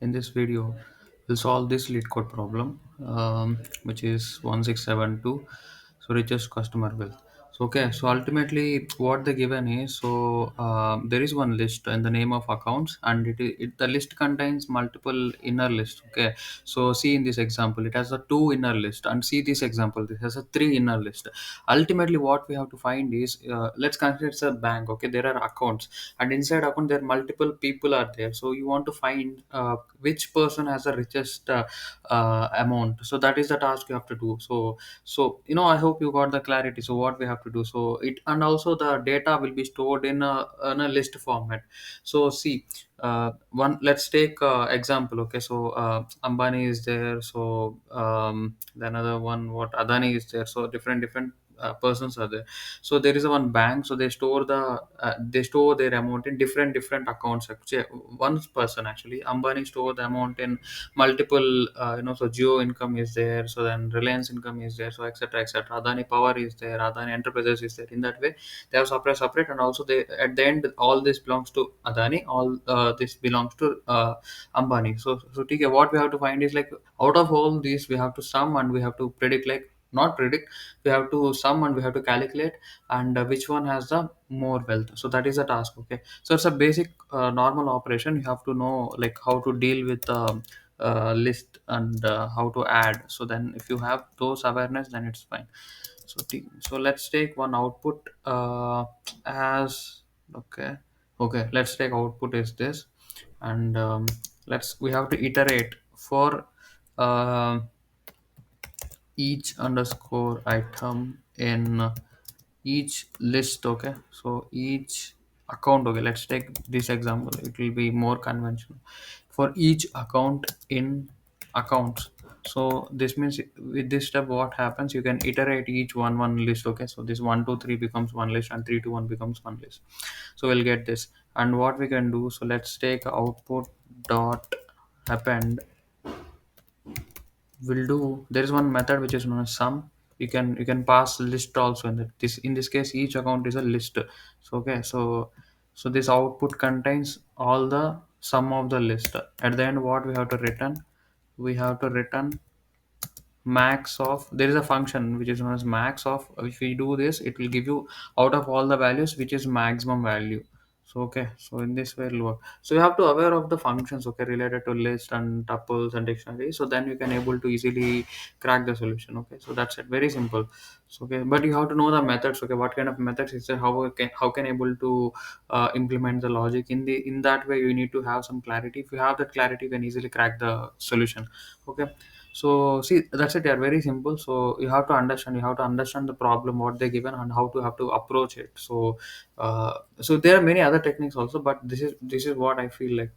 In this video, we'll solve this Leetcode problem, which is 1672. So richest customer wealth. So okay, so ultimately what the given is, there is one list in the name of accounts, and the list contains multiple inner lists. Okay, so see in this example, it has a two inner list, and see this example, it has a three inner list. Ultimately, what we have to find is, let's consider it's a bank. Okay, there are accounts, and inside account there are multiple people are there, so you want to find which person has the richest amount. So that is the task you have to do. I hope you got the clarity. So what we have to do, so it, and also the data will be stored in a list format. So see, one, let's take example. Okay, so Ambani is there, so the another one, what, Adani is there, so different persons are there. So there is a one bank, so they store their amount in different accounts. Actually, one person, actually Ambani, store the amount in multiple, so Geo income is there, so then Reliance income is there, so etc. Adani Power is there, Adani Enterprises is there. In that way, they have separate, and also they, at the end, all this belongs to Adani, all this belongs to Ambani. So TK, what we have to find is, like, out of all these we have to sum, and we have to predict, like, not predict, we have to sum and we have to calculate, and which one has the more wealth. So that is the task. Okay, so it's a basic normal operation. You have to know, like, how to deal with list, and how to add. So then if you have those awareness, then it's fine. So let's take one output as, okay, let's take output is this, and we have to iterate for uh, each underscore item in each list. Okay, so each account. Okay, let's take this example, it will be more conventional. For each account in accounts, so this means, with this step, what happens, you can iterate each one list. Okay, so this 1 2 3 becomes one list, and 3 2 1 becomes one list. So we'll get this. And what we can do, so let's take output dot append. Will do, there is one method which is known as sum. You can pass list also in that. This, in this case, each account is a list. So okay, so this output contains all the sum of the list. At the end, what we have to return, we have to return max of, there is a function which is known as max of. If we do this, it will give you, out of all the values, which is maximum value. So okay, so in this way it'll work. So you have to aware of the functions, okay, related to list and tuples and dictionary, so then you can able to easily crack the solution. Okay, so that's it, very simple. So okay, but you have to know the methods. Okay, what kind of methods is there, how can able to implement the logic in that way. You need to have some clarity. If you have that clarity, you can easily crack the solution. Okay, so see, that's it. They are very simple. So you have to understand the problem, what they're given, and how to have to approach it. So there are many other techniques also, but this is what I feel like,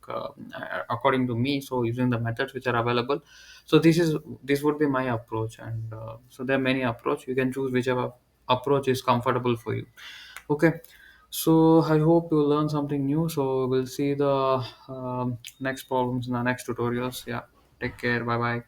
according to me. So using the methods which are available, so this would be my approach. And so there are many approach, you can choose whichever approach is comfortable for you. Okay, so I hope you learn something new. So we'll see the next problems in the next tutorials. Yeah, take care, bye bye.